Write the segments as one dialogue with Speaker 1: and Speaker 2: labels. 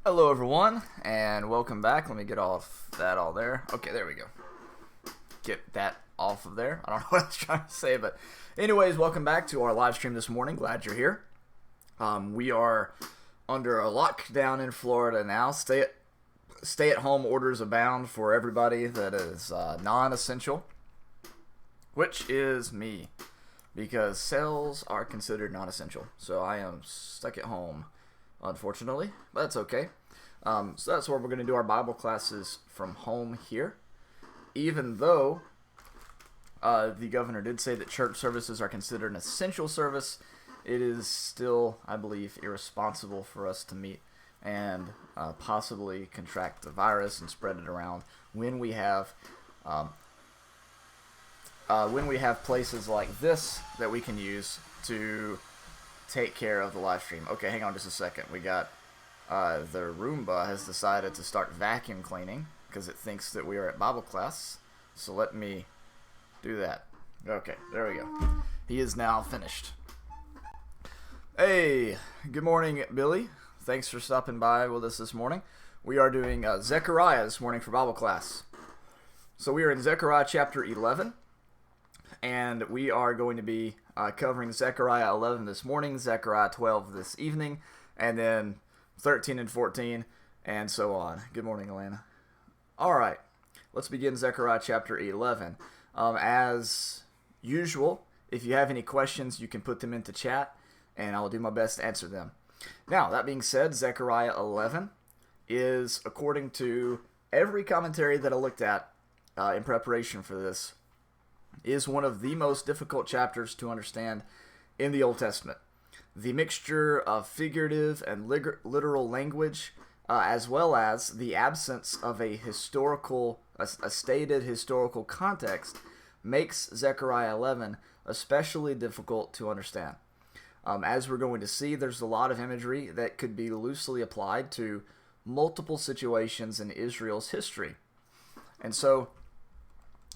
Speaker 1: Hello everyone, and welcome back. Let me get off that all there. Okay, there we go. Get that off of there. I don't know what I was trying to say, but anyways, welcome back to our live stream this morning. Glad you're here. We are under a lockdown in Florida now. Stay-at-home orders abound for everybody that is non-essential, which is me, because sales are considered non-essential. So I am stuck at home, unfortunately, but that's okay. So that's where we're going to do our Bible classes from home here. Even though the governor did say that church services are considered an essential service, it is still, I believe, irresponsible for us to meet and possibly contract the virus and spread it around when we have places like this that we can use to take care of the live stream. Okay, hang on just a second. We got the Roomba has decided to start vacuum cleaning because it thinks that we are at Bible class. So let me do that. Okay, there we go. He is now finished. Hey, good morning, Billy. Thanks for stopping by with us this morning. We are doing Zechariah this morning for Bible class. So we are in Zechariah chapter 11, and we are going to be covering Zechariah 11 this morning, Zechariah 12 this evening, and then 13 and 14, and so on. Good morning, Alana. All right, let's begin Zechariah chapter 11. As usual, if you have any questions, you can put them into chat, and I will do my best to answer them. Now, that being said, Zechariah 11 is, according to every commentary that I looked at in preparation for this, is one of the most difficult chapters to understand in the Old Testament. The mixture of figurative and literal language, as well as the absence of a stated historical context, makes Zechariah 11 especially difficult to understand. As we're going to see, there's a lot of imagery that could be loosely applied to multiple situations in Israel's history. And so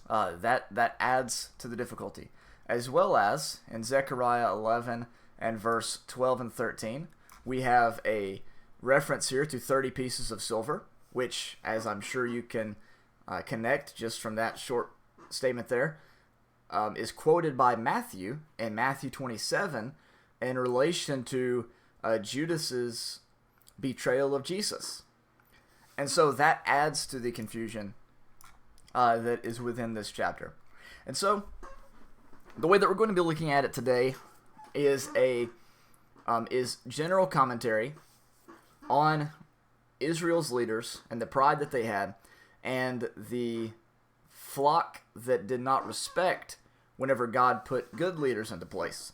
Speaker 1: that adds to the difficulty. As well as in Zechariah 11 and verse 12 and 13, we have a reference here to 30 pieces of silver, which, as I'm sure you can connect just from that short statement there, is quoted by Matthew in Matthew 27 in relation to Judas's betrayal of Jesus. And so that adds to the confusion that is within this chapter. And so the way that we're going to be looking at it today is general commentary on Israel's leaders and the pride that they had and the flock that did not respect whenever God put good leaders into place.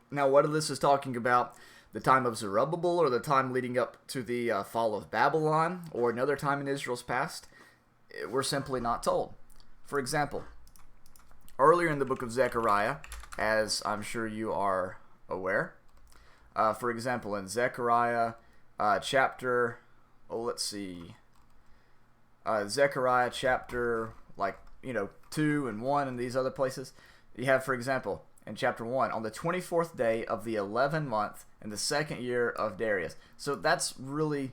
Speaker 1: Now, whether this is talking about the time of Zerubbabel or the time leading up to the fall of Babylon or another time in Israel's past, we're simply not told. For example, earlier in the book of Zechariah, as I'm sure you are aware, for example, in Zechariah chapter, Zechariah chapter 2 and 1 and these other places, you have, for example, in chapter 1, on the 24th day of the 11th month in the second year of Darius. So that's really,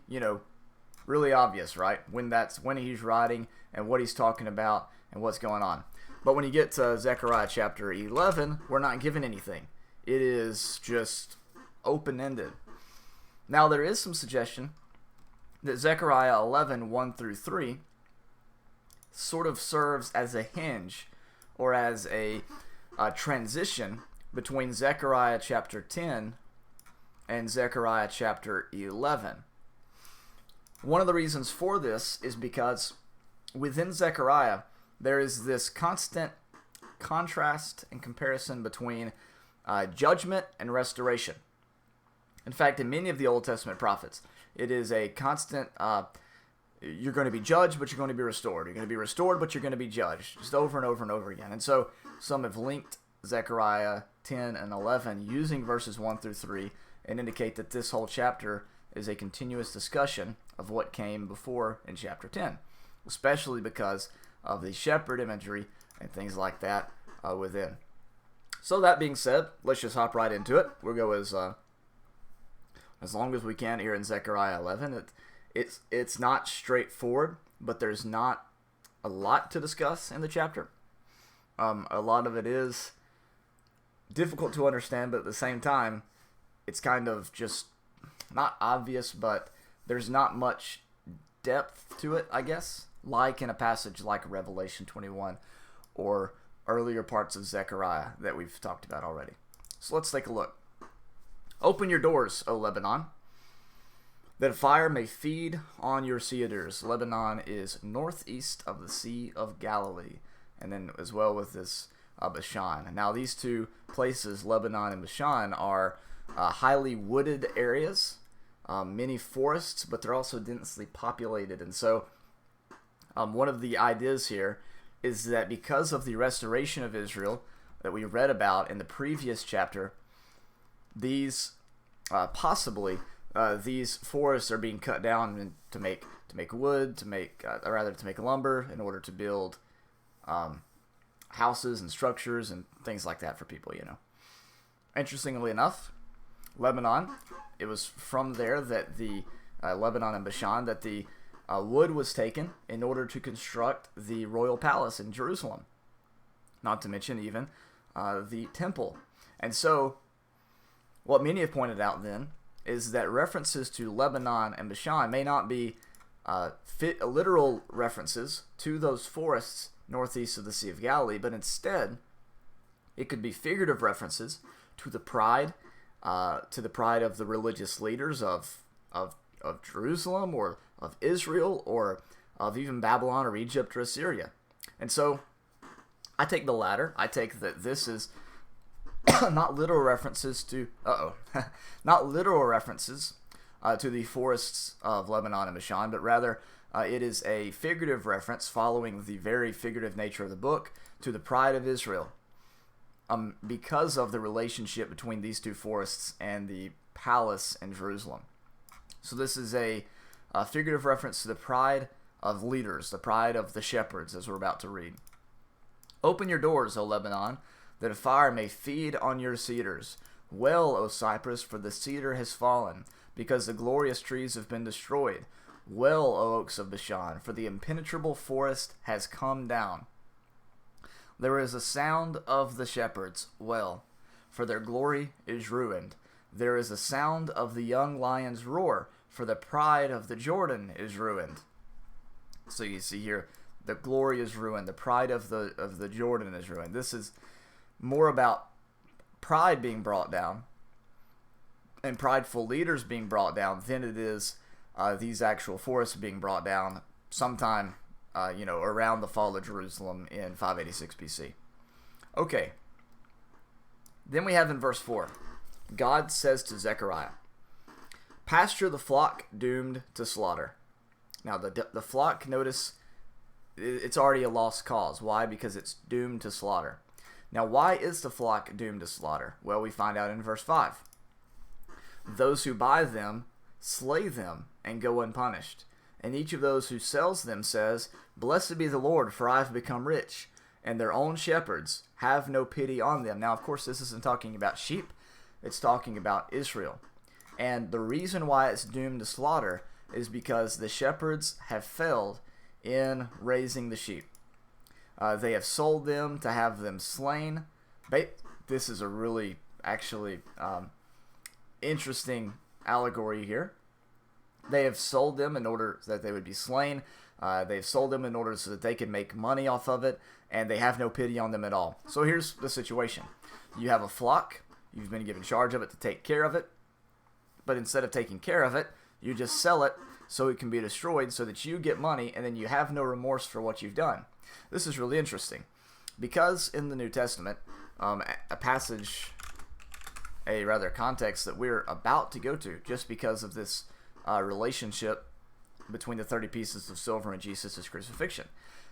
Speaker 1: really obvious, right? When he's writing and what he's talking about and what's going on. But when you get to Zechariah chapter 11, we're not given anything. It is just open-ended. Now, there is some suggestion that Zechariah 11, 1 through 3 sort of serves as a hinge or as a transition between Zechariah chapter 10 and Zechariah chapter 11. One of the reasons for this is because within Zechariah, there is this constant contrast and comparison between judgment and restoration. In fact, in many of the Old Testament prophets, it is a constant, you're going to be judged, but you're going to be restored. You're going to be restored, but you're going to be judged, just over and over and over again. And so some have linked Zechariah 10 and 11 using verses 1 through 3 and indicate that this whole chapter is a continuous discussion of what came before in chapter 10, especially because of the shepherd imagery and things like that within. So that being said, let's just hop right into it. We'll go as long as we can here in Zechariah 11. It's not straightforward, but there's not a lot to discuss in the chapter. A lot of it is difficult to understand, but at the same time, it's kind of just not obvious, but there's not much depth to it, I guess, like in a passage like Revelation 21 or earlier parts of Zechariah that we've talked about already. So let's take a look. Open your doors, O Lebanon, that fire may feed on your cedars. Lebanon is northeast of the Sea of Galilee, and then as well with this Bashan. Now these two places, Lebanon and Bashan, are highly wooded areas, many forests, but they're also densely populated. And so one of the ideas here is that because of the restoration of Israel that we read about in the previous chapter, these possibly these forests are being cut down to make wood, to make lumber in order to build houses and structures and things like that for people, Interestingly enough, Lebanon, it was from there that the Lebanon and Bashan, that the wood was taken in order to construct the royal palace in Jerusalem, not to mention even the temple. And so what many have pointed out then is that references to Lebanon and Bashan may not be literal references to those forests northeast of the Sea of Galilee, but instead it could be figurative references to the pride of the religious leaders of Jerusalem or of Israel or of even Babylon or Egypt or Assyria. And so I take the latter. I take that this is not literal references to to the forests of Lebanon and Bashan, but rather it is a figurative reference following the very figurative nature of the book to the pride of Israel, because of the relationship between these two forests and the palace in Jerusalem. So this is a figurative reference to the pride of leaders, the pride of the shepherds, as we're about to read. Open your doors, O Lebanon, that a fire may feed on your cedars. Well, O Cypress, for the cedar has fallen, because the glorious trees have been destroyed. Well, O oaks of Bashan, for the impenetrable forest has come down. There is a sound of the shepherds, well, for their glory is ruined. There is a sound of the young lion's roar, for the pride of the Jordan is ruined. So you see here, the glory is ruined, the pride of the Jordan is ruined. This is more about pride being brought down and prideful leaders being brought down than it is these actual forests being brought down sometime around the fall of Jerusalem in 586 BC. Okay. Then we have in verse 4, God says to Zechariah, pasture the flock doomed to slaughter. Now the flock, notice, it's already a lost cause. Why? Because it's doomed to slaughter. Now why is the flock doomed to slaughter? Well, we find out in verse 5. Those who buy them slay them and go unpunished. And each of those who sells them says, blessed be the Lord, for I have become rich. And their own shepherds have no pity on them. Now, of course, this isn't talking about sheep. It's talking about Israel. And the reason why it's doomed to slaughter is because the shepherds have failed in raising the sheep. They have sold them to have them slain. This is a really, actually, interesting allegory here. They have sold them in order that they would be slain. They've sold them in order so that they can make money off of it, and they have no pity on them at all. So here's the situation. You have a flock. You've been given charge of it to take care of it. But instead of taking care of it, you just sell it so it can be destroyed so that you get money, and then you have no remorse for what you've done. This is really interesting because in the New Testament, a context that we're about to go to just because of this relationship between the 30 pieces of silver and Jesus' crucifixion.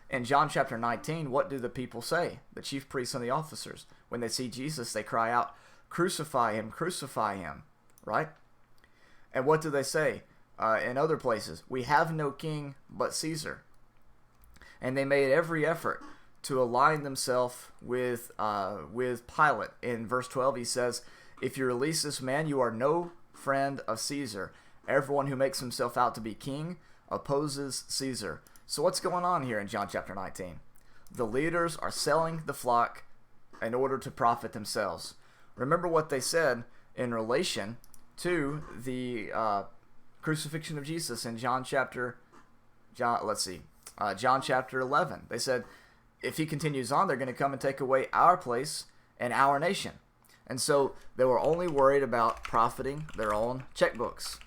Speaker 1: In John chapter 19, what do the people say? The chief priests and the officers. When they see Jesus, they cry out, crucify him, right? And what do they say in other places? We have no king but Caesar. And they made every effort to align themselves with Pilate. In verse 12, he says, if you release this man, you are no friend of Caesar. Everyone who makes himself out to be king opposes Caesar. So what's going on here in John chapter 19? The leaders are selling the flock in order to profit themselves. Remember what they said in relation to the crucifixion of Jesus in John chapter 11. They said, if he continues on, they're going to come and take away our place and our nation. And so they were only worried about profiting their own checkbooks,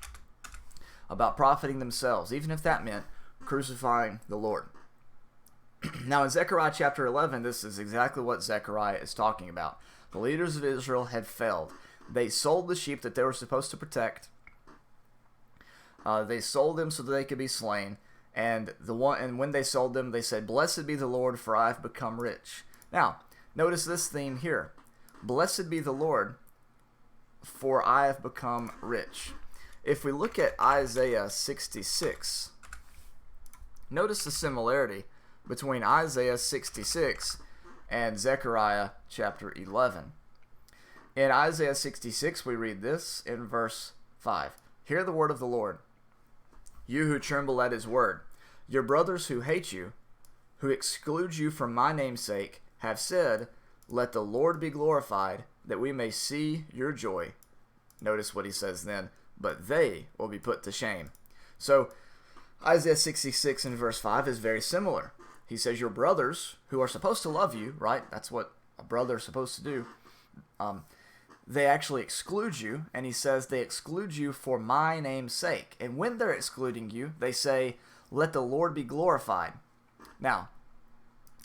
Speaker 1: about profiting themselves, even if that meant crucifying the Lord. Now in Zechariah chapter 11, this is exactly what Zechariah is talking about. The leaders of Israel had failed. They sold the sheep that they were supposed to protect. They sold them so that they could be slain. And when they sold them, they said, "Blessed be the Lord, for I have become rich." Now, notice this theme here. Blessed be the Lord, for I have become rich. If we look at Isaiah 66, notice the similarity between Isaiah 66 and Zechariah chapter 11. In Isaiah 66, we read this in verse 5. "Hear the word of the Lord, you who tremble at his word. Your brothers who hate you, who exclude you from my name's sake, have said, let the Lord be glorified, that we may see your joy." Notice what he says then, "but they will be put to shame." So Isaiah 66 in verse 5 is very similar. He says your brothers, who are supposed to love you, right? That's what a brother is supposed to do. They actually exclude you, and he says they exclude you for my name's sake. And when they're excluding you, they say, let the Lord be glorified. Now,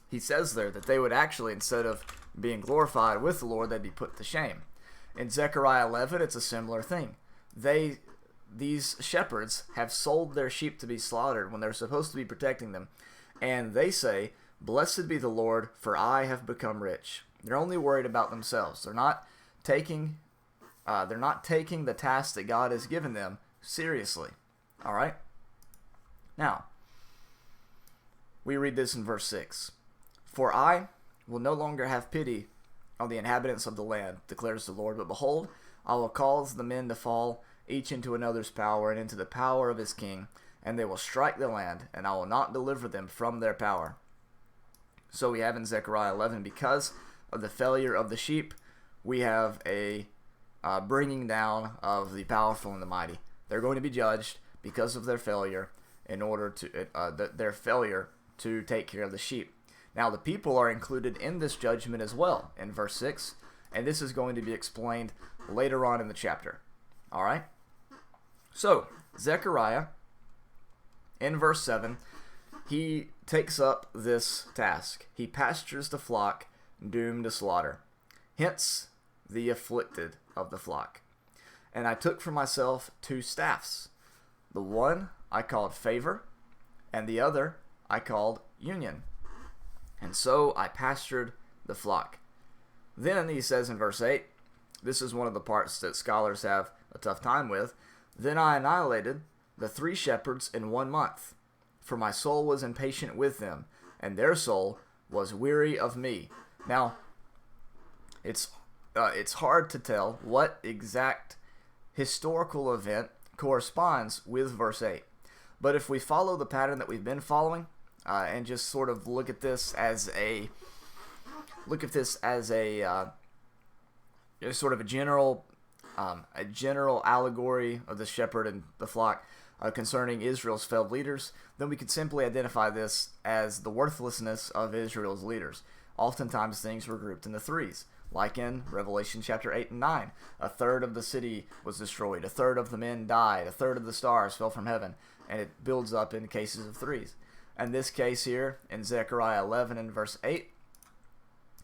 Speaker 1: he says there that they would actually, instead of being glorified with the Lord, they'd be put to shame. In Zechariah 11, it's a similar thing. These shepherds have sold their sheep to be slaughtered when they're supposed to be protecting them. And they say, "Blessed be the Lord, for I have become rich." They're only worried about themselves. They're not taking the task that God has given them seriously. All right? Now, we read this in verse 6. "For I will no longer have pity on the inhabitants of the land, declares the Lord, but behold, I will cause the men to fall, each into another's power and into the power of his king, and they will strike the land, and I will not deliver them from their power." So we have in Zechariah 11, because of the failure of the sheep, we have a bringing down of the powerful and the mighty. They're going to be judged because of their failure their failure to take care of the sheep. Now the people are included in this judgment as well in verse 6, and this is going to be explained later on in the chapter. All right? So, Zechariah, in verse 7, he takes up this task. He pastures the flock doomed to slaughter, hence the afflicted of the flock. "And I took for myself 2 staffs. The one I called favor, and the other I called union. And so I pastured the flock." Then he says in verse 8, this is one of the parts that scholars have a tough time with, "Then I annihilated the 3 shepherds in 1 month, for my soul was impatient with them, and their soul was weary of me." Now, it's hard to tell what exact historical event corresponds with verse 8. But if we follow the pattern that we've been following, and just sort of look at this as a sort of a general allegory of the shepherd and the flock concerning Israel's failed leaders, then we could simply identify this as the worthlessness of Israel's leaders. Oftentimes things were grouped into 3s, like in Revelation chapter 8 and 9. A third of the city was destroyed, a third of the men died, a third of the stars fell from heaven, and it builds up in cases of 3s. In this case here, in Zechariah 11 and verse 8,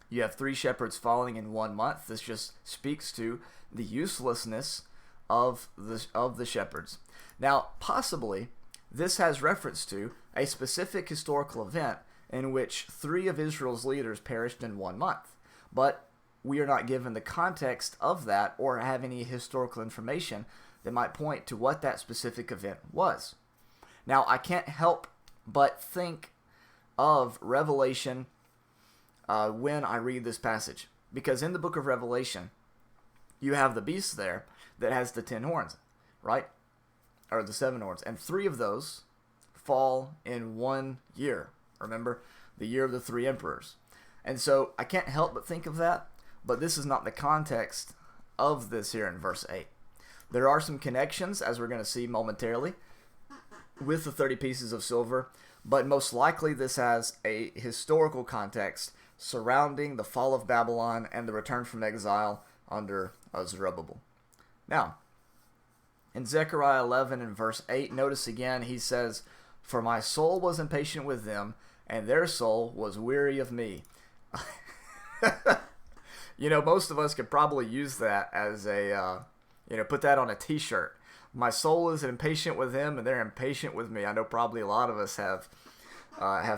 Speaker 1: you have 3 shepherds falling in 1 month. This just speaks to the uselessness of the shepherds. Now, possibly, this has reference to a specific historical event in which 3 of Israel's leaders perished in 1 month. But we are not given the context of that or have any historical information that might point to what that specific event was. Now, I can't help but think of Revelation when I read this passage, because in the book of Revelation, you have the beast there that has the 10 horns, right? or the 7 horns, and 3 of those fall in 1 year. Remember, the year of the 3 emperors. And so I can't help but think of that, but this is not the context of this here in verse 8. There are some connections, as we're going to see momentarily, with the 30 pieces of silver, but most likely this has a historical context surrounding the fall of Babylon and the return from exile under Zerubbabel. Now, in Zechariah 11 and verse 8, notice again, he says, "For my soul was impatient with them, and their soul was weary of me." Most of us could probably use that as a, put that on a t-shirt. My soul is impatient with them, and they're impatient with me. I know probably a lot of us have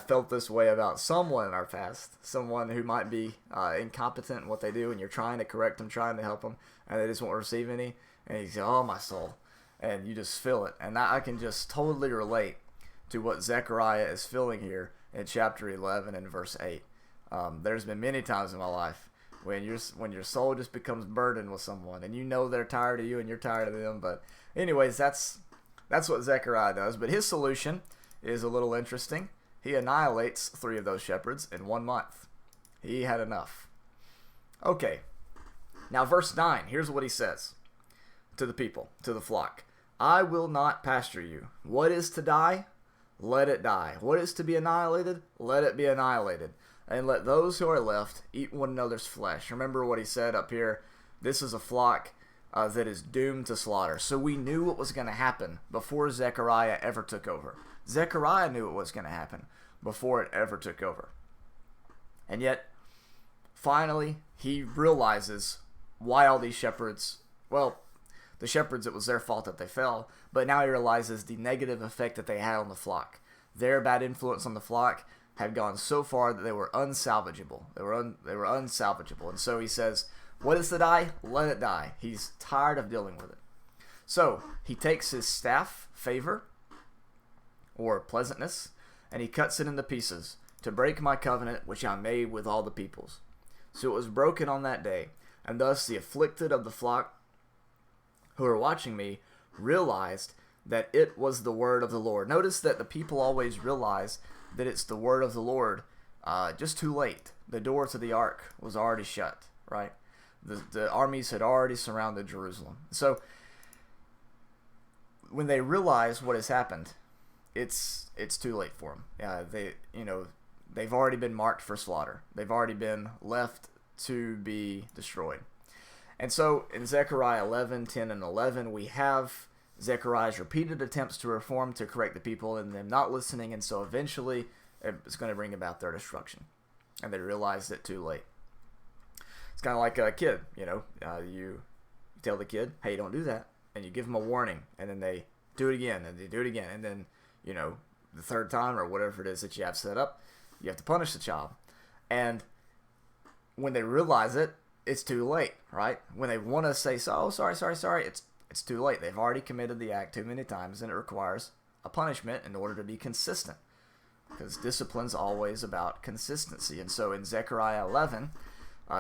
Speaker 1: felt this way about someone in our past, someone who might be incompetent in what they do, and you're trying to correct them, trying to help them, and they just won't receive any, and you say, "Oh, my soul," and you just feel it. And I can just totally relate to what Zechariah is feeling here in chapter 11 and verse 8. There's been many times in my life when your soul just becomes burdened with someone, and they're tired of you and you're tired of them. But anyways, that's what Zechariah does. But his solution is a little interesting. He annihilates 3 of those shepherds in 1 month. He had enough. Okay, now verse 9, here's what he says to the people, to the flock. "I will not pasture you. What is to die? Let it die. What is to be annihilated? Let it be annihilated. And let those who are left eat one another's flesh." Remember what he said up here. This is a flock that is doomed to slaughter. So we knew what was going to happen before Zechariah ever took over. Zechariah knew what was going to happen before it ever took over. And yet, finally, he realizes why all these shepherds, well, the shepherds, it was their fault that they fell, but now he realizes the negative effect that they had on the flock. Their bad influence on the flock had gone so far that they were unsalvageable. They were unsalvageable. And so he says, what is to die? Let it die. He's tired of dealing with it. So he takes his staff, favor, or pleasantness, and he cuts it into pieces to break my covenant which I made with all the peoples. So it was broken on that day, and thus the afflicted of the flock who are watching me realized that it was the word of the Lord. Notice that the people always realize that it's the word of the Lord just too late. The door to the ark was already shut, right? The armies had already surrounded Jerusalem. So when they realize what has happened, it's too late for them. They've already been marked for slaughter. They've already been left to be destroyed. And so in Zechariah 11, 10, and 11, we have Zechariah's repeated attempts to reform, to correct the people, and them not listening, and so eventually it's going to bring about their destruction. And they realized it too late. It's kind of like a kid, you tell the kid, hey, don't do that, and you give them a warning, and then they do it again, and they do it again, and then, the third time, or whatever it is that you have set up, you have to punish the child. And when they realize it, it's too late, right? When they want to say, oh, sorry, it's too late. They've already committed the act too many times, and it requires a punishment in order to be consistent. Because discipline's always about consistency. And so in Zechariah 11,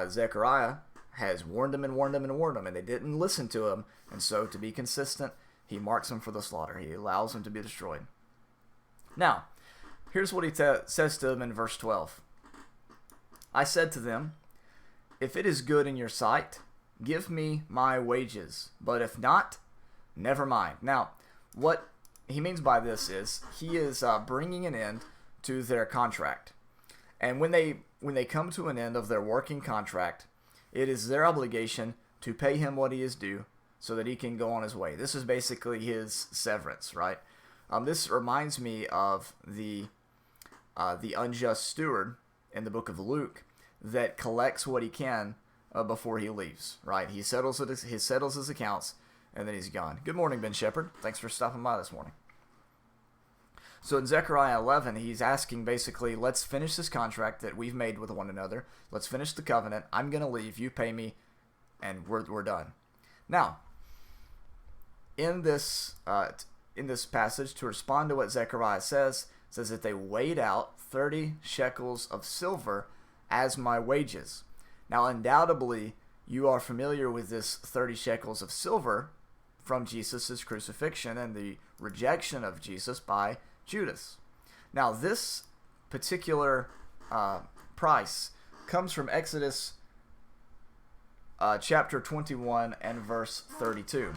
Speaker 1: Zechariah has warned them and warned them and warned them, and they didn't listen to him. And so to be consistent, he marks them for the slaughter. He allows them to be destroyed. Now, here's what he says to them in verse 12. I said to them, if it is good in your sight, give me my wages, but if not, never mind. Now, what he means by this is he is bringing an end to their contract. And when they come to an end of their working contract, it is their obligation to pay him what he is due so that he can go on his way. This is basically his severance, right? This reminds me of the unjust steward in the book of Luke that collects what he can before he leaves, right? He settles his accounts, and then he's gone. Good morning, Ben Shepherd. Thanks for stopping by this morning. So in Zechariah 11, he's asking basically, let's finish this contract that we've made with one another. Let's finish the covenant. I'm going to leave. You pay me, and we're done. Now, in this passage, to respond to what Zechariah says that they weighed out 30 shekels of silver as my wages. Now, undoubtedly, you are familiar with this 30 shekels of silver from Jesus' crucifixion and the rejection of Jesus by Judas. Now, this particular price comes from Exodus chapter 21 and verse 32.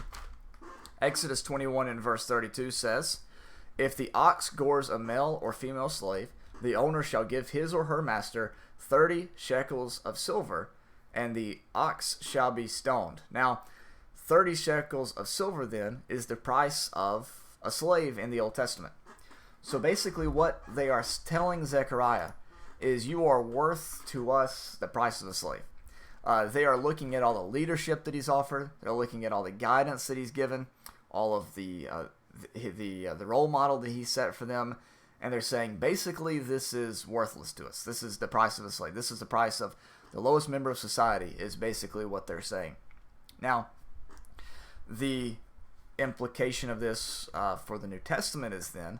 Speaker 1: Exodus 21 and verse 32 says, "If the ox gores a male or female slave, the owner shall give his or her master 30 shekels of silver, and the ox shall be stoned." Now, 30 shekels of silver then is the price of a slave in the Old Testament. So basically what they are telling Zechariah is, you are worth to us the price of a slave. They are looking at all the leadership that he's offered. They're looking at all the guidance that he's given, all of the role model that he set for them, and they're saying basically this is worthless to us. This is the price of a slave. This is the price of the lowest member of society, is basically what they're saying. Now, the implication of this for the New Testament is then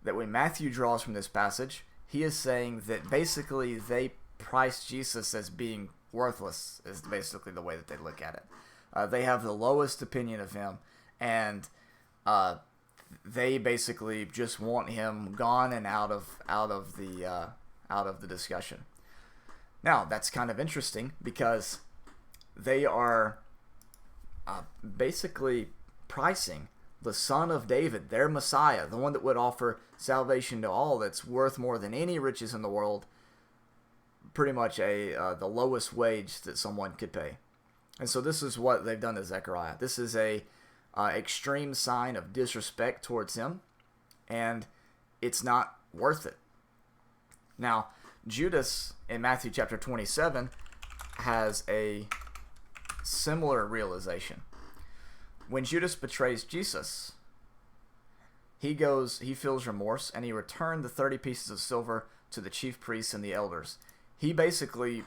Speaker 1: that when Matthew draws from this passage, he is saying that basically they price Jesus as being worthless, is basically the way that they look at it. They have the lowest opinion of him, and they basically just want him gone and out of the discussion. Now, that's kind of interesting because they are basically pricing the Son of David, their Messiah, the one that would offer salvation to all, that's worth more than any riches in the world, pretty much the lowest wage that someone could pay. And so this is what they've done to Zechariah. This is a extreme sign of disrespect towards him, and it's not worth it. Now, Judas in Matthew chapter 27 has a similar realization. When Judas betrays Jesus, he feels remorse, and he returned the 30 pieces of silver to the chief priests and the elders. He basically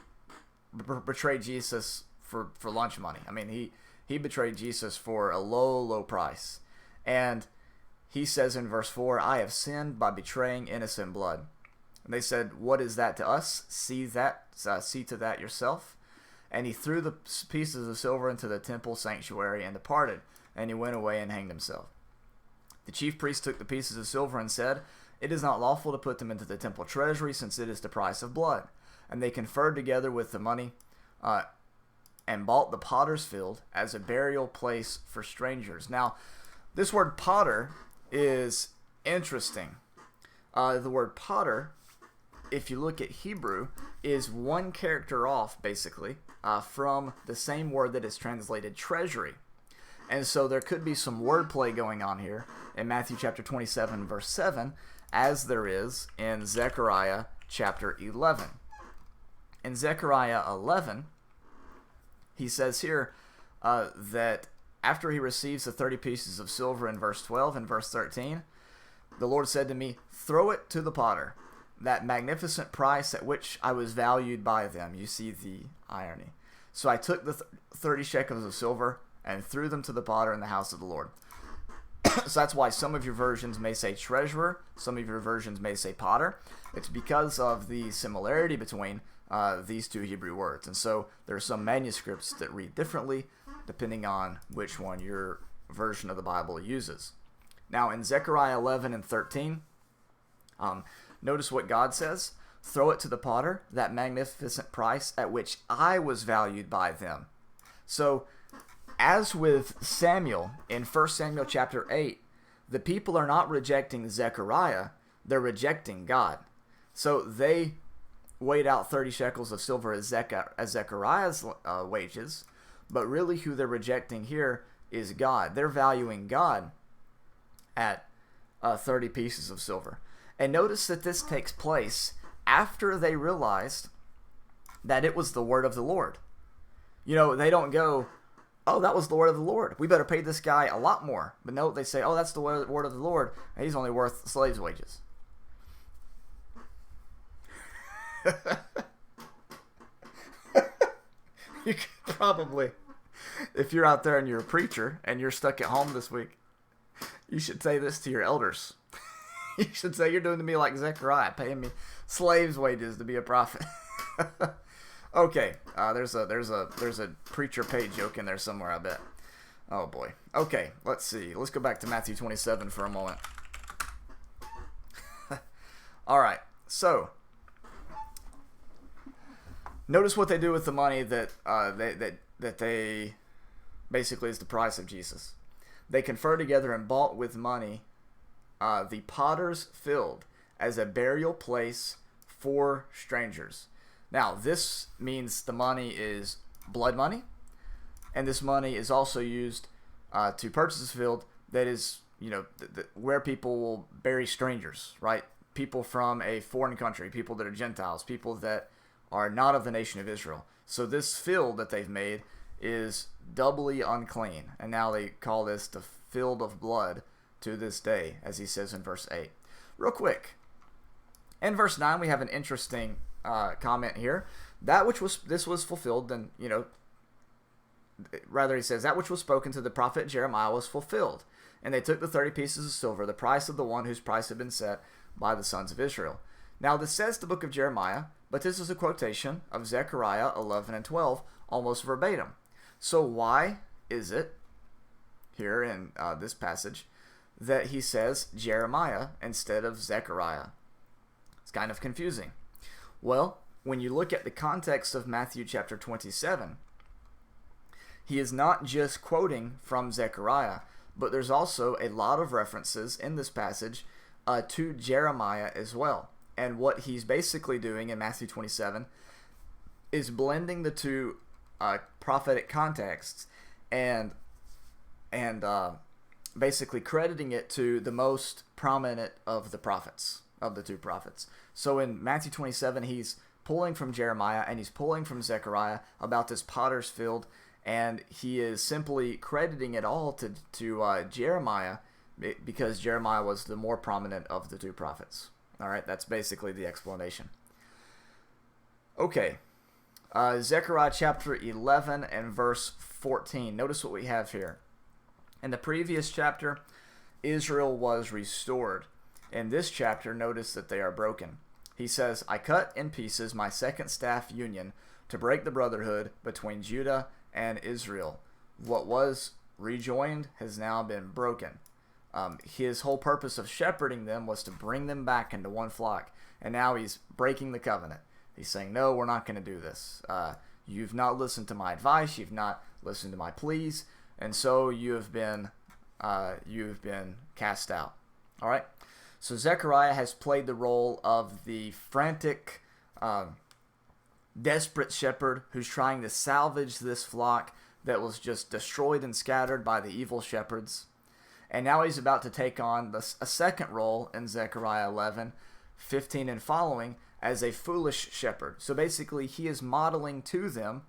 Speaker 1: betrayed Jesus for lunch money. I mean, he betrayed Jesus for a low price. And he says in verse 4, "I have sinned by betraying innocent blood." And they said, "What is that to us? See to that yourself." And he threw the pieces of silver into the temple sanctuary and departed, and he went away and hanged himself. The chief priest took the pieces of silver and said, "It is not lawful to put them into the temple treasury, since it is the price of blood." And they conferred together with the money and bought the potter's field as a burial place for strangers. Now, this word potter is interesting. The word potter, if you look at Hebrew, is one character off, basically, from the same word that is translated treasury. And so there could be some wordplay going on here in Matthew chapter 27, verse 7, as there is in Zechariah chapter 11. In Zechariah 11, he says here that after he receives the 30 pieces of silver in verse 12 and verse 13, the Lord said to me, "Throw it to the potter, that magnificent price at which I was valued by them." You see the irony. "So I took the 30 shekels of silver and threw them to the potter in the house of the Lord." So that's why some of your versions may say treasurer, some of your versions may say potter. It's because of the similarity between these two Hebrew words. And so there are some manuscripts that read differently depending on which one your version of the Bible uses. Now in Zechariah 11 and 13, notice what God says. "Throw it to the potter, that magnificent price at which I was valued by them." So as with Samuel in 1 Samuel chapter 8, the people are not rejecting Zechariah, they're rejecting God. So they weighed out 30 shekels of silver as Zechariah's wages, but really who they're rejecting here is God. They're valuing God at 30 pieces of silver. And notice that this takes place after they realized that it was the word of the Lord. You know, they don't go, "Oh, that was the word of the Lord. We better pay this guy a lot more." But no, they say, "Oh, that's the word of the Lord. And he's only worth slaves' wages." You could probably, if you're out there and you're a preacher and you're stuck at home this week, you should say this to your elders. You should say, "You're doing to me like Zechariah, paying me slaves' wages to be a prophet." Okay, there's a preacher paid joke in there somewhere, I bet. Oh boy. Okay, let's see. Let's go back to Matthew 27 for a moment. All right. So, notice what they do with the money that they basically is the price of Jesus. They confer together and bought with money the potter's field as a burial place for strangers. Now, this means the money is blood money, and this money is also used to purchase this field that is, where people will bury strangers, right? People from a foreign country, people that are Gentiles, people that are not of the nation of Israel. So this field that they've made is doubly unclean, and now they call this the field of blood to this day, as he says in verse 8. Real quick, in verse 9 we have an interesting comment here. This was fulfilled, then, rather he says, that which was spoken to the prophet Jeremiah was fulfilled. And they took the 30 pieces of silver, the price of the one whose price had been set by the sons of Israel. Now this says the book of Jeremiah, but this is a quotation of Zechariah 11 and 12, almost verbatim. So why is it, here in this passage, that he says Jeremiah instead of Zechariah? It's kind of confusing. Well, when you look at the context of Matthew chapter 27, he is not just quoting from Zechariah, but there's also a lot of references in this passage to Jeremiah as well. And what he's basically doing in Matthew 27 is blending the two prophetic contexts and basically crediting it to the most prominent of the prophets, of the two prophets. So in Matthew 27, he's pulling from Jeremiah and he's pulling from Zechariah about this potter's field, and he is simply crediting it all to Jeremiah because Jeremiah was the more prominent of the two prophets. All right, that's basically the explanation. Okay, Zechariah chapter 11 and verse 14. Notice what we have here. In the previous chapter, Israel was restored. In this chapter, notice that they are broken. He says, I cut in pieces my second staff union to break the brotherhood between Judah and Israel. What was rejoined has now been broken. His whole purpose of shepherding them was to bring them back into one flock. And now he's breaking the covenant. He's saying, no, we're not going to do this. You've not listened to my advice. You've not listened to my pleas. And so you have been cast out. All right. So Zechariah has played the role of the frantic, desperate shepherd who's trying to salvage this flock that was just destroyed and scattered by the evil shepherds. And now he's about to take on a second role in Zechariah 11, 15 and following as a foolish shepherd. So basically he is modeling to them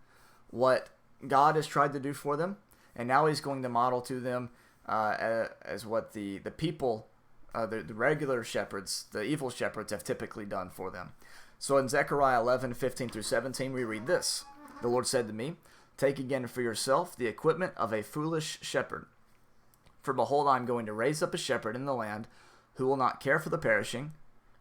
Speaker 1: what God has tried to do for them. And now he's going to model to them as what the people, the regular shepherds, the evil shepherds have typically done for them. So in Zechariah 11, 15 through 17, we read this. The Lord said to me, take again for yourself the equipment of a foolish shepherd. For behold, I am going to raise up a shepherd in the land who will not care for the perishing,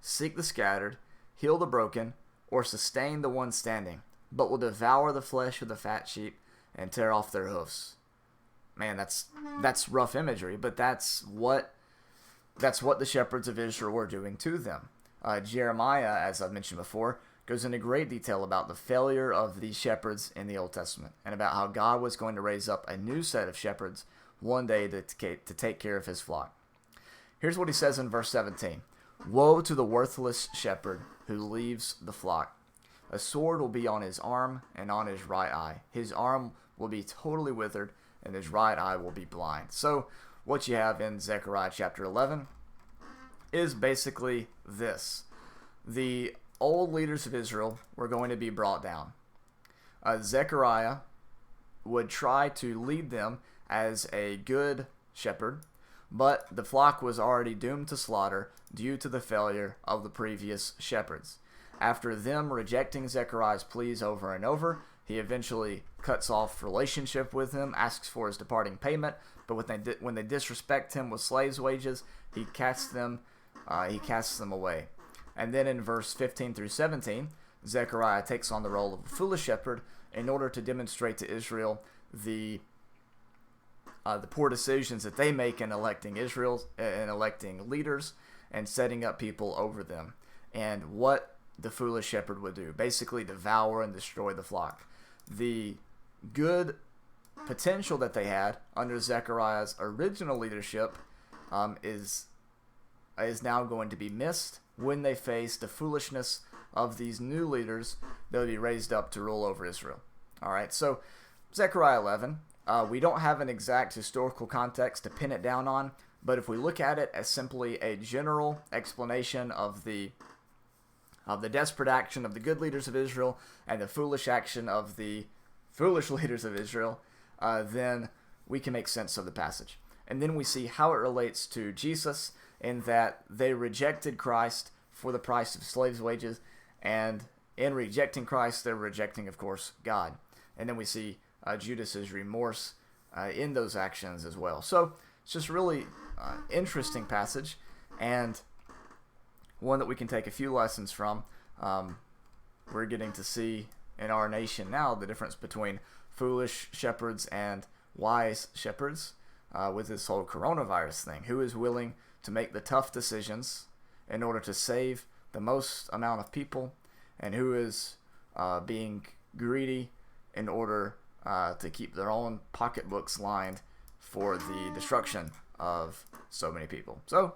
Speaker 1: seek the scattered, heal the broken, or sustain the one standing, but will devour the flesh of the fat sheep and tear off their hoofs. Man, that's rough imagery, but that's what the shepherds of Israel were doing to them. Jeremiah, as I've mentioned before, goes into great detail about the failure of these shepherds in the Old Testament and about how God was going to raise up a new set of shepherds one day to take care of his flock. Here's what he says in verse 17. Woe to the worthless shepherd who leaves the flock. A sword will be on his arm and on his right eye. His arm will be totally withered and his right eye will be blind. So what you have in Zechariah chapter 11 is basically this. The old leaders of Israel were going to be brought down. Zechariah would try to lead them as a good shepherd, but the flock was already doomed to slaughter due to the failure of the previous shepherds. After them rejecting Zechariah's pleas over and over, he eventually cuts off relationship with him, asks for his departing payment, but when they disrespect him with slaves' wages, he casts them away. And then in verse 15 through 17, Zechariah takes on the role of a foolish shepherd in order to demonstrate to Israel the the poor decisions that they make in electing Israel and electing leaders and setting up people over them, and what the foolish shepherd would do, basically devour and destroy the flock. The good potential that they had under Zechariah's original leadership is now going to be missed when they face the foolishness of these new leaders that will be raised up to rule over Israel. All right, so Zechariah 11, we don't have an exact historical context to pin it down on, but if we look at it as simply a general explanation of the desperate action of the good leaders of Israel and the foolish action of the foolish leaders of Israel, then we can make sense of the passage. And then we see how it relates to Jesus, in that they rejected Christ for the price of slaves' wages, and in rejecting Christ, they're rejecting, of course, God. And then we see Judas's remorse in those actions as well. So it's just really interesting passage, and one that we can take a few lessons from. We're getting to see in our nation now the difference between foolish shepherds and wise shepherds with this whole coronavirus thing. Who is willing to make the tough decisions in order to save the most amount of people, and who is being greedy in order to keep their own pocketbooks lined for the destruction of so many people. So,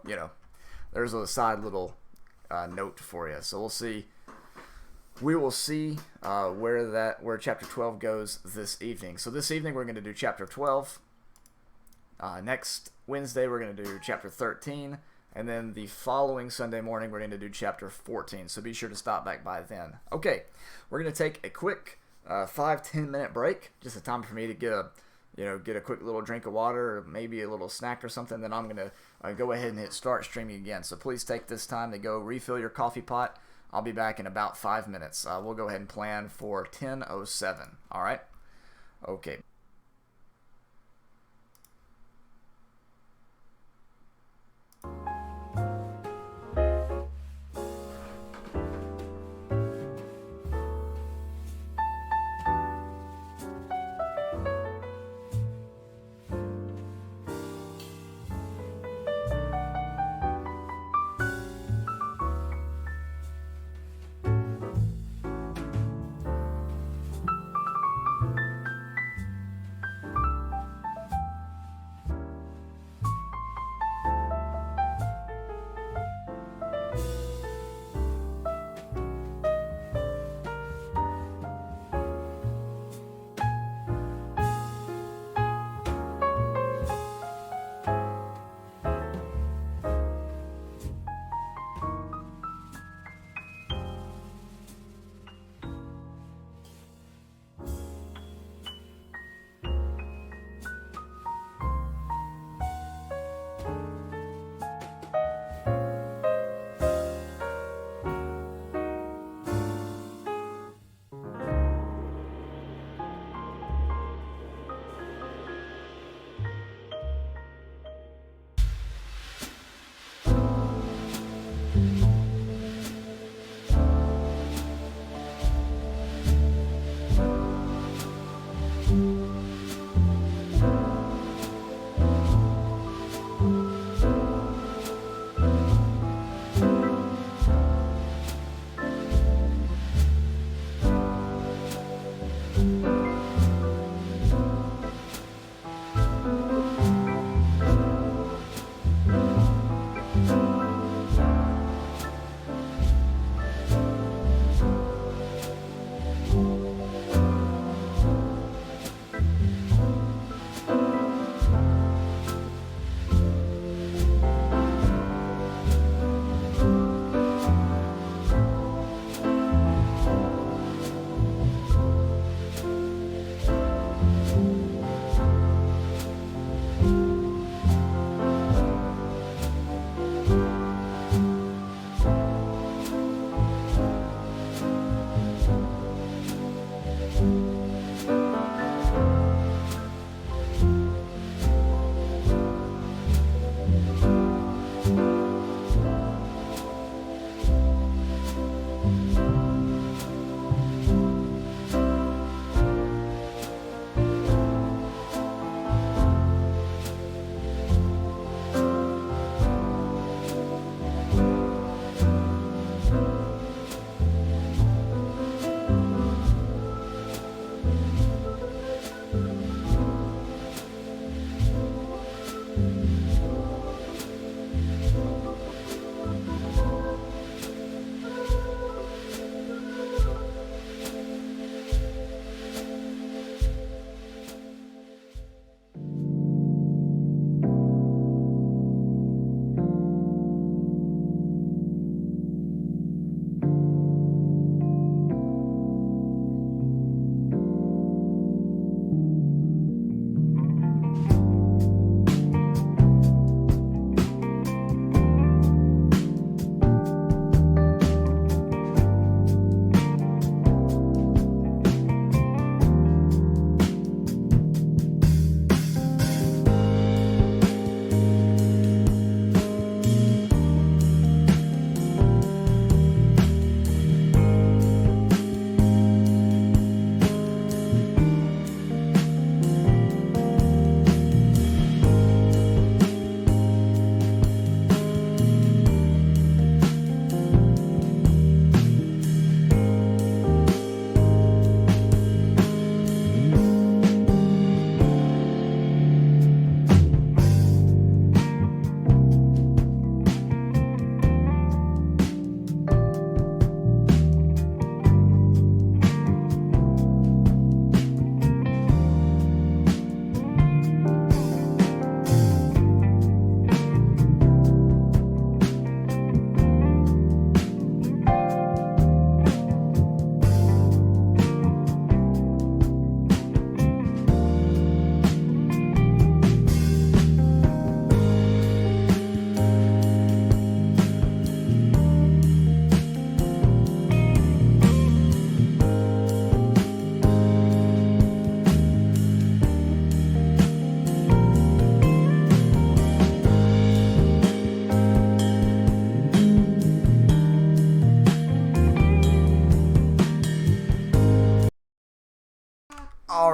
Speaker 1: there's a side little note for you. So we will see where chapter 12 goes this evening. So this evening we're going to do chapter 12. Next Wednesday we're going to do chapter 13, and then the following Sunday morning we're going to do chapter 14. So be sure to stop back by then. Okay, we're going to take a quick 5-10 minute break, just a time for me to get a quick little drink of water, or maybe a little snack or something. Then I'm going to go ahead and hit start streaming again. So please take this time to go refill your coffee pot. I'll be back in about 5 minutes. We'll go ahead and plan for 10:07. All right? Okay.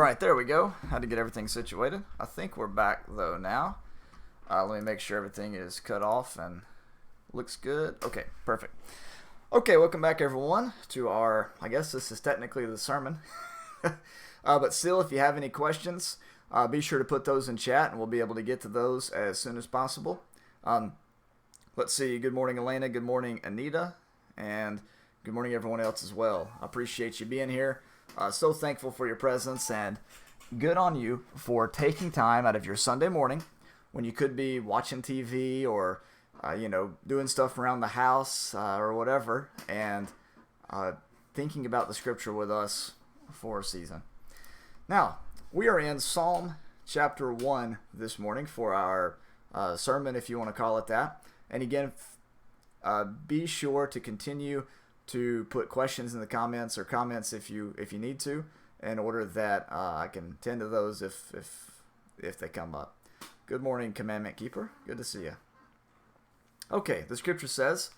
Speaker 1: Alright, there we go. Had to get everything situated. I think we're back though now. Let me make sure everything is cut off and looks good. Okay, perfect. Okay, welcome back everyone to our, I guess this is technically the sermon. But still, if you have any questions, be sure to put those in chat and we'll be able to get to those as soon as possible. Let's see. Good morning, Elena. Good morning, Anita. And good morning, everyone else as well. I appreciate you being here. So thankful for your presence, and good on you for taking time out of your Sunday morning when you could be watching TV or, doing stuff around the house or whatever, and thinking about the scripture with us for a season. Now, we are in Psalm chapter 1 this morning for our sermon, if you want to call it that. And again, be sure to continue to put questions in the comments, or comments if you need to, in order that I can tend to those if they come up. Good morning, Commandment Keeper. Good to see you. Okay, the scripture says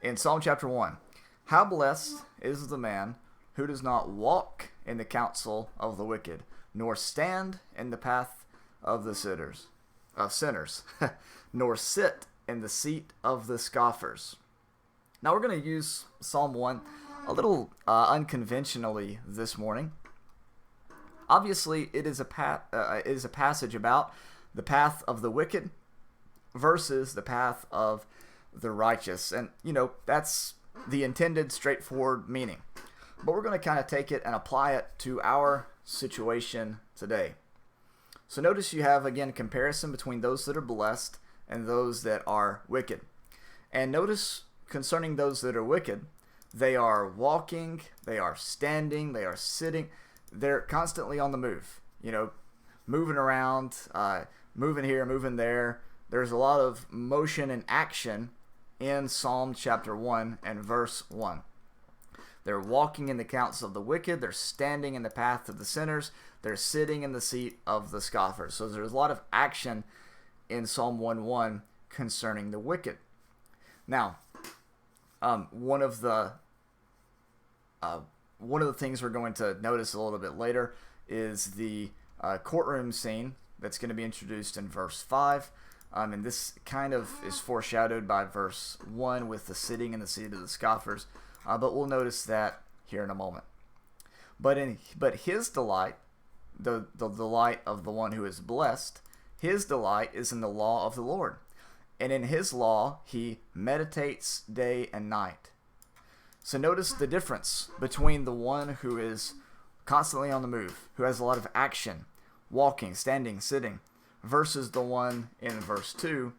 Speaker 1: in Psalm chapter 1, "How blessed is the man who does not walk in the counsel of the wicked, nor stand in the path of the sinners, nor sit in the seat of the scoffers." Now we're going to use Psalm 1 a little unconventionally this morning. Obviously, it is a passage about the path of the wicked versus the path of the righteous. And, that's the intended straightforward meaning. But we're going to kind of take it and apply it to our situation today. So notice you have, again, comparison between those that are blessed and those that are wicked. And notice concerning those that are wicked, they are walking, they are standing, they are sitting, they're constantly on the move, moving around, moving here, moving there. There's a lot of motion and action in Psalm chapter 1 and verse 1. They're walking in the counsel of the wicked, they're standing in the path of the sinners, they're sitting in the seat of the scoffers. So there's a lot of action in Psalm 1:1 concerning the wicked. Now, one of the things we're going to notice a little bit later is the courtroom scene that's going to be introduced in verse 5. And this kind of is foreshadowed by verse 1 with the sitting in the seat of the scoffers. But we'll notice that here in a moment. But his delight, the delight of the one who is blessed, his delight is in the law of the Lord. And in his law, he meditates day and night. So notice the difference between the one who is constantly on the move, who has a lot of action, walking, standing, sitting, versus the one in verse 2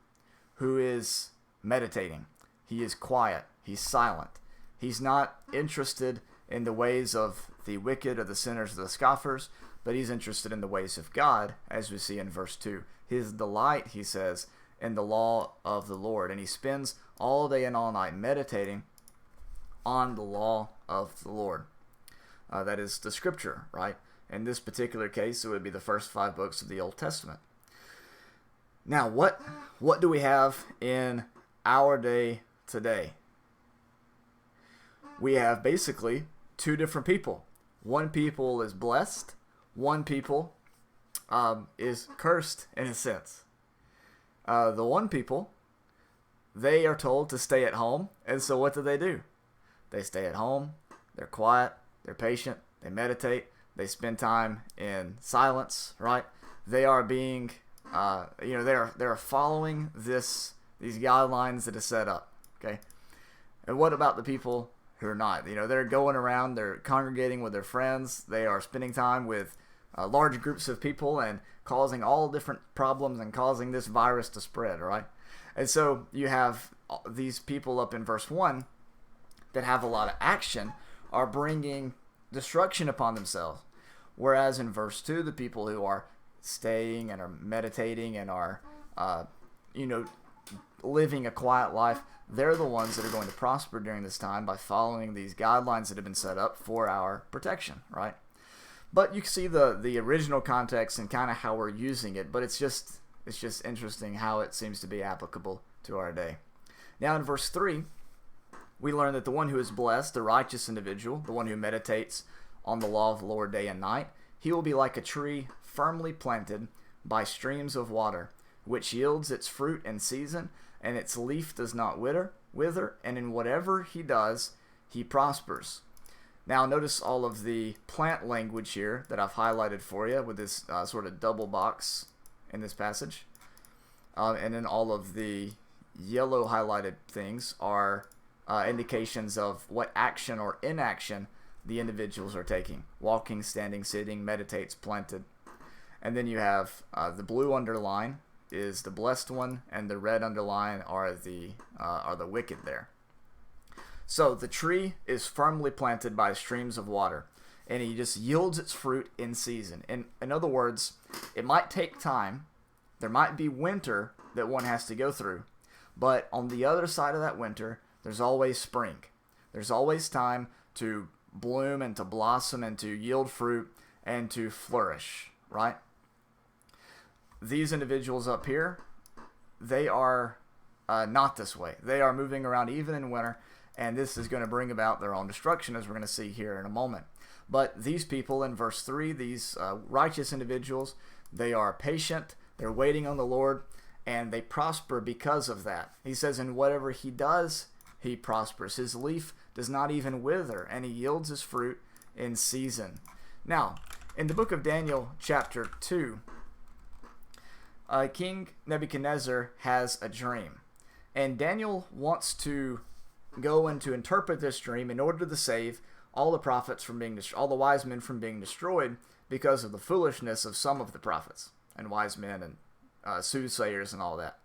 Speaker 1: who is meditating. He is quiet. He's silent. He's not interested in the ways of the wicked or the sinners or the scoffers, but he's interested in the ways of God, as we see in verse 2. His delight, he says, in the law of the Lord. And he spends all day and all night meditating on the law of the Lord. That is the scripture, right? In this particular case, it would be the first 5 books of the Old Testament. Now, what do we have in our day today? We have basically 2 different people. One people is blessed. One people is cursed in a sense. The one people, they are told to stay at home, and so what do? They stay at home, they're quiet, they're patient, they meditate, they spend time in silence, right? They are being, they're following these guidelines that are set up, okay? And what about the people who are not? They're going around, they're congregating with their friends, they are spending time with large groups of people and causing all different problems and causing this virus to spread, right? And so you have these people up in verse 1 that have a lot of action are bringing destruction upon themselves. Whereas in verse 2, the people who are staying and are meditating and are, living a quiet life, they're the ones that are going to prosper during this time by following these guidelines that have been set up for our protection, right? But you can see the original context and kind of how we're using it, but it's just interesting how it seems to be applicable to our day. Now in verse 3, we learn that the one who is blessed, the righteous individual, the one who meditates on the law of the Lord day and night, He will be like a tree firmly planted by streams of water, which yields its fruit in season, and its leaf does not wither, and in whatever he does, he prospers. Now notice all of the plant language here that I've highlighted for you with this sort of double box in this passage. And then all of the yellow highlighted things are indications of what action or inaction the individuals are taking. Walking, standing, sitting, meditates, planted. And then you have the blue underline is the blessed one, and the red underline are the wicked there. So the tree is firmly planted by streams of water, and he just yields its fruit in season. In other words, it might take time. There might be winter that one has to go through, but on the other side of that winter, there's always spring. There's always time to bloom and to blossom and to yield fruit and to flourish, right? These individuals up here, they are not this way. They are moving around even in winter, and this is going to bring about their own destruction, as we're going to see here in a moment. But these people in verse 3, these righteous individuals, they are patient, they're waiting on the Lord, and they prosper because of that. He says, in whatever he does, he prospers. His leaf does not even wither, and he yields his fruit in season. Now, in the book of Daniel, chapter 2, King Nebuchadnezzar has a dream, and Daniel wants to go and to interpret this dream in order to save all the prophets from being all the wise men from being destroyed because of the foolishness of some of the prophets and wise men and soothsayers and all that.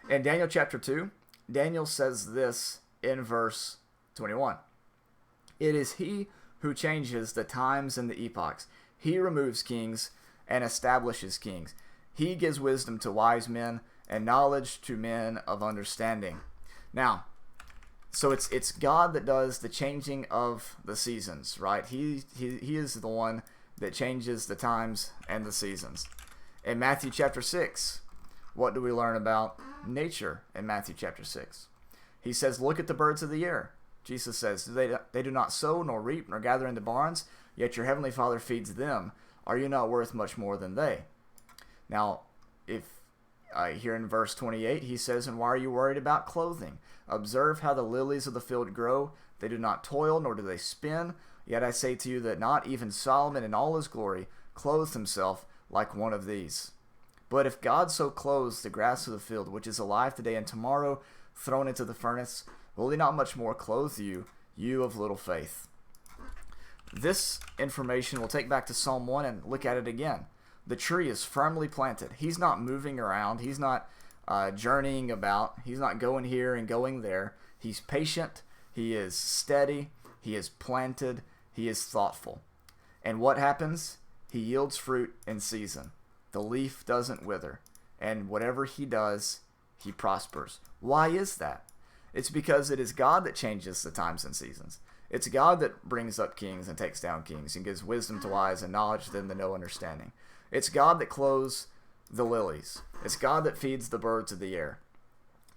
Speaker 1: In Daniel chapter 2, Daniel says this in verse 21. It is he who changes the times and the epochs. He removes kings and establishes kings. He gives wisdom to wise men and knowledge to men of understanding. Now, so it's God that does the changing of the seasons, right? He is the one that changes the times and the seasons. In Matthew chapter 6, what do we learn about nature in Matthew chapter 6? He says, look at the birds of the air. Jesus says, they do not sow nor reap nor gather into barns, yet your heavenly Father feeds them. Are you not worth much more than they? Now, if here in verse 28, he says, and why are you worried about clothing? Observe how the lilies of the field grow. They do not toil, nor do they spin. Yet I say to you that not even Solomon in all his glory clothed himself like one of these. But if God so clothes the grass of the field, which is alive today and tomorrow thrown into the furnace, will he not much more clothe you, you of little faith? This information we'll take back to Psalm 1 and look at it again. The tree is firmly planted. He's not moving around. He's not journeying about. He's not going here and going there. He's patient. He is steady. He is planted. He is thoughtful. And what happens? He yields fruit in season. The leaf doesn't wither. And whatever he does, he prospers. Why is that? It's because it is God that changes the times and seasons. It's God that brings up kings and takes down kings and gives wisdom to wise and knowledge to them to know understanding. It's God that clothes the lilies. It's God that feeds the birds of the air.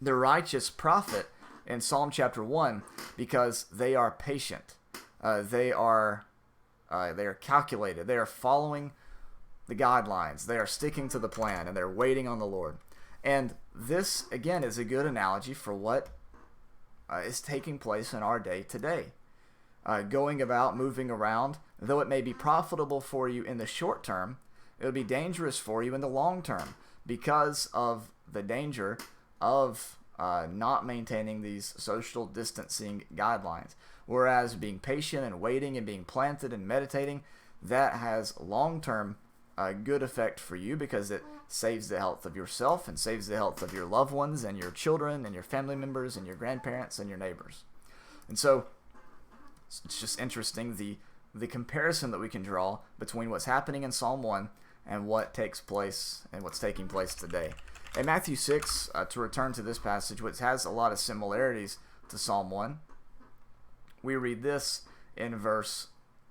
Speaker 1: The righteous profit in Psalm chapter 1 because they are patient. They are calculated. They are following the guidelines. They are sticking to the plan, and they're waiting on the Lord. And this, again, is a good analogy for what is taking place in our day today. Going about, moving around, though it may be profitable for you in the short term, it would be dangerous for you in the long term because of the danger of not maintaining these social distancing guidelines. Whereas being patient and waiting and being planted and meditating, that has long-term good effect for you because it saves the health of yourself and saves the health of your loved ones and your children and your family members and your grandparents and your neighbors. And so it's just interesting the comparison that we can draw between what's happening in Psalm 1 and what takes place and what's taking place today. In Matthew 6, to return to this passage, which has a lot of similarities to Psalm 1, we read this in verse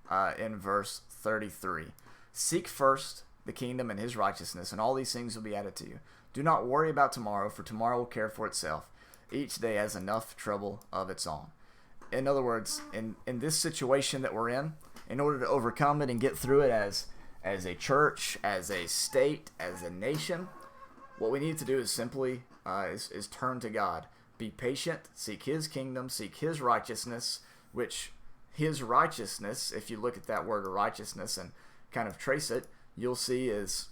Speaker 1: 33. Seek first the kingdom and his righteousness, and all these things will be added to you. Do not worry about tomorrow, for tomorrow will care for itself. Each day has enough trouble of its own. In other words, in this situation that we're in order to overcome it and get through it as a church, as a state, as a nation, what we need to do is simply is turn to God. Be patient, seek His kingdom, seek His righteousness, which His righteousness, if you look at that word righteousness and kind of trace it, you'll see is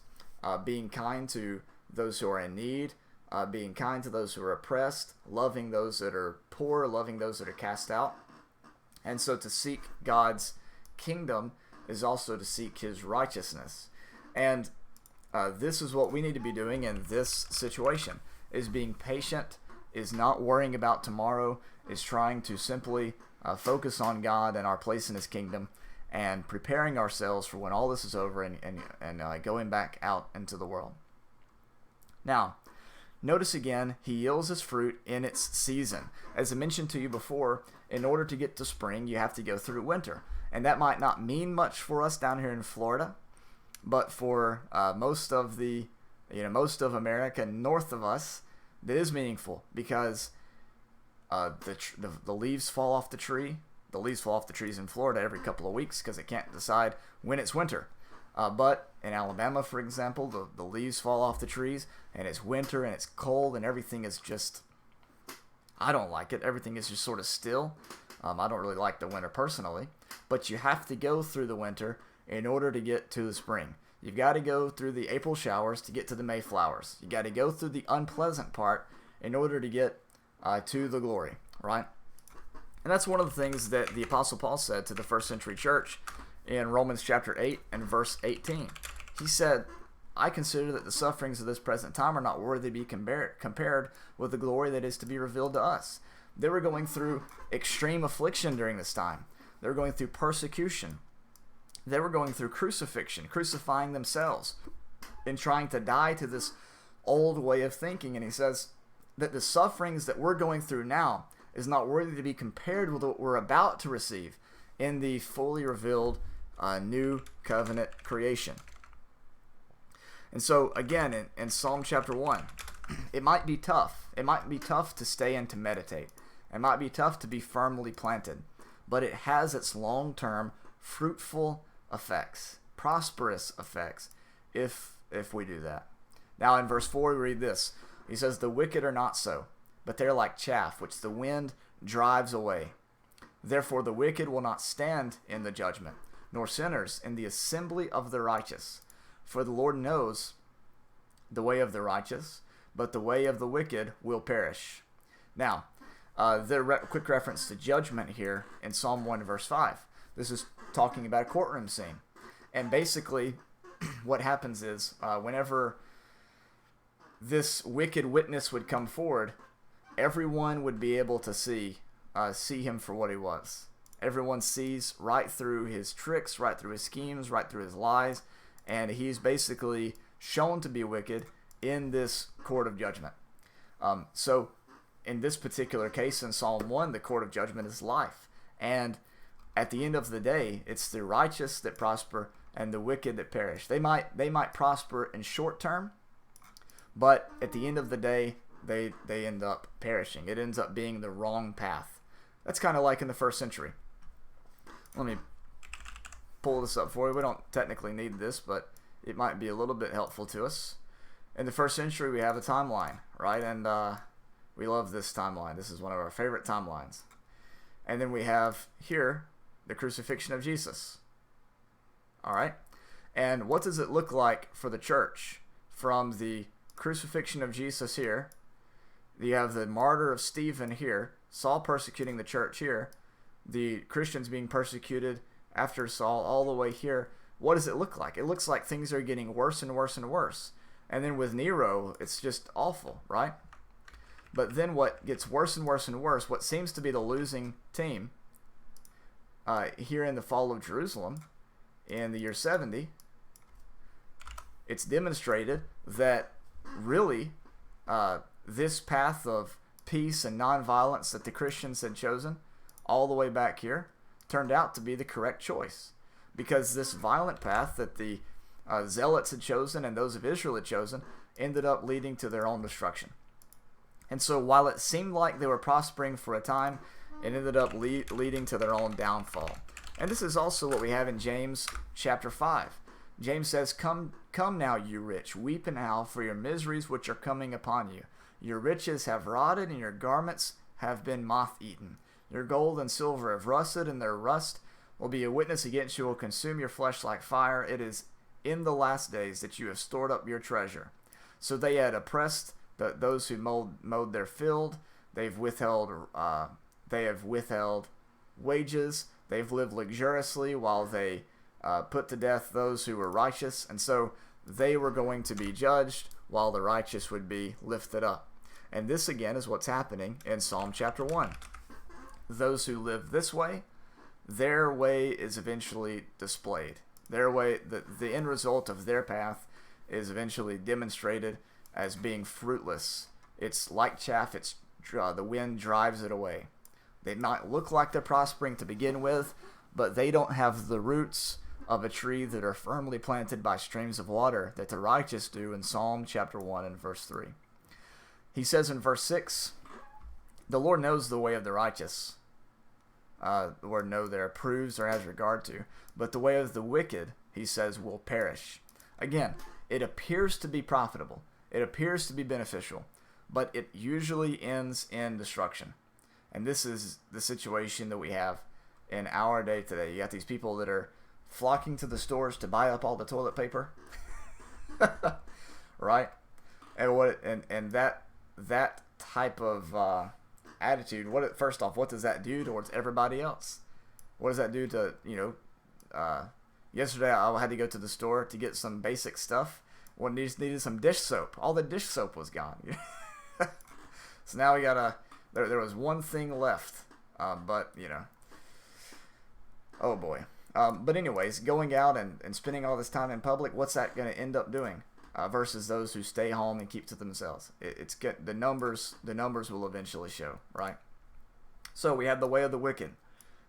Speaker 1: being kind to those who are in need, being kind to those who are oppressed, loving those that are poor, loving those that are cast out. And so to seek God's kingdom is also to seek His righteousness. And this is what we need to be doing in this situation, is being patient, is not worrying about tomorrow, is trying to simply focus on God and our place in His kingdom, and preparing ourselves for when all this is over and going back out into the world. Now, notice again, He yields His fruit in its season. As I mentioned to you before, in order to get to spring, you have to go through winter. And that might not mean much for us down here in Florida, but for most of America north of us, that is meaningful, because the leaves fall off the tree. The leaves fall off the trees in Florida every couple of weeks because it can't decide when it's winter. But in Alabama, for example, the leaves fall off the trees, and it's winter, and it's cold, and everything is just, I don't like it. Everything is just sort of still. I don't really like the winter personally, but you have to go through the winter in order to get to the spring. You've got to go through the April showers to get to the May flowers. You got to go through the unpleasant part in order to get to the glory, right? And that's one of the things that the Apostle Paul said to the first century church in Romans chapter 8 and verse 18. He said, I consider that the sufferings of this present time are not worthy to be compared with the glory that is to be revealed to us. They were going through extreme affliction during this time. They were going through persecution. They were going through crucifixion, crucifying themselves and trying to die to this old way of thinking. And he says that the sufferings that we're going through now is not worthy to be compared with what we're about to receive in the fully revealed new covenant creation. And so, again, in Psalm chapter 1, it might be tough. It might be tough to stay and to meditate. It might be tough to be firmly planted. But it has its long-term, fruitful effects, prosperous effects, if we do that. Now, in verse 4, we read this. He says, the wicked are not so, but they're like chaff, which the wind drives away. Therefore the wicked will not stand in the judgment, nor sinners in the assembly of the righteous. For the Lord knows the way of the righteous, but the way of the wicked will perish. Now, quick reference to judgment here in Psalm 1 verse 5. This is talking about a courtroom scene. And basically, what happens is, whenever this wicked witness would come forward, everyone would be able to see him for what he was. Everyone sees right through his tricks, right through his schemes, right through his lies, and he's basically shown to be wicked in this court of judgment. So in this particular case in Psalm 1, the court of judgment is life. And at the end of the day, it's the righteous that prosper and the wicked that perish. They might prosper in short term, but at the end of the day, they end up perishing. It ends up being the wrong path. That's kind of like in the first century. Let me pull this up for you. We don't technically need this, but it might be a little bit helpful to us. In the first century, we have a timeline, right? And we love this timeline. This is one of our favorite timelines. And then we have here the crucifixion of Jesus. All right? And what does it look like for the church? From the crucifixion of Jesus here, you have the martyr of Stephen here, Saul persecuting the church here, the Christians being persecuted after Saul all the way here. What does it look like? It looks like things are getting worse and worse and worse. And then with Nero, it's just awful, right? But then what gets worse and worse and worse, what seems to be the losing team here in the fall of Jerusalem in the year 70, it's demonstrated that really this path of peace and nonviolence that the Christians had chosen all the way back here turned out to be the correct choice, because this violent path that the Zealots had chosen and those of Israel had chosen ended up leading to their own destruction. And so while it seemed like they were prospering for a time, it ended up leading to their own downfall. And this is also what we have in James chapter 5. James says, Come now, you rich, weep and howl for your miseries which are coming upon you. Your riches have rotted, and your garments have been moth-eaten. Your gold and silver have rusted, and their rust will be a witness against you, will consume your flesh like fire. It is in the last days that you have stored up your treasure. So they had oppressed those who mowed their field. They have withheld wages. They've lived luxuriously while they put to death those who were righteous. And so they were going to be judged while the righteous would be lifted up. And this again is what's happening in Psalm chapter 1. Those who live this way, their way is eventually displayed. Their way, the end result of their path is eventually demonstrated as being fruitless. It's like chaff, the wind drives it away. They might look like they're prospering to begin with, but they don't have the roots of a tree that are firmly planted by streams of water that the righteous do in Psalm chapter 1 and verse 3. He says in verse 6, the Lord knows the way of the righteous. The word know there approves or has regard to. But the way of the wicked, he says, will perish. Again, it appears to be profitable. It appears to be beneficial. But it usually ends in destruction. And this is the situation that we have in our day today. You got these people that are flocking to the stores to buy up all the toilet paper. Right? And that type of attitude, first off, what does that do towards everybody else? What does that do to, yesterday I had to go to the store to get some basic stuff. Well, needed some dish soap. All the dish soap was gone. So now we gotta, there was one thing left, but oh boy. But anyways, going out and spending all this time in public, what's that going to end up doing? Versus those who stay home and keep to themselves. The numbers will eventually show, right? So we have the way of the wicked,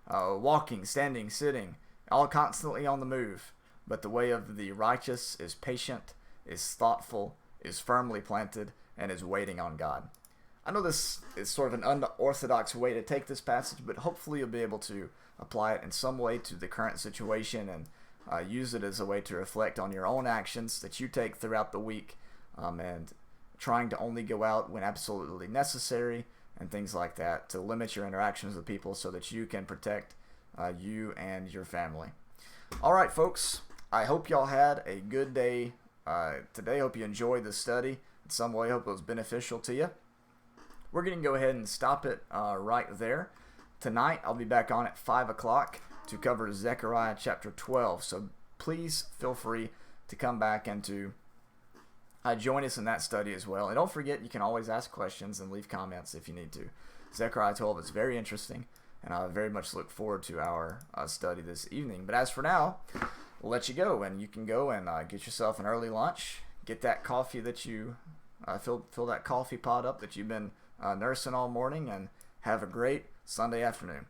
Speaker 1: walking, standing, sitting, all constantly on the move. But the way of the righteous is patient, is thoughtful, is firmly planted, and is waiting on God. I know this is sort of an unorthodox way to take this passage, but hopefully you'll be able to apply it in some way to the current situation and use it as a way to reflect on your own actions that you take throughout the week, and trying to only go out when absolutely necessary and things like that, to limit your interactions with people so that you can protect you and your family. All right, folks, I hope y'all had a good day today. Hope you enjoyed the study in some way. Hope it was beneficial to you. We're going to go ahead and stop it right there. Tonight, I'll be back on at 5 o'clock to cover Zechariah chapter 12. So please feel free to come back and to join us in that study as well. And don't forget, you can always ask questions and leave comments if you need to. Zechariah 12 is very interesting, and I very much look forward to our study this evening. But as for now, we'll let you go, and you can go and get yourself an early lunch. Get that coffee that you fill that coffee pot up that you've been nursing all morning, and have a great Sunday afternoon.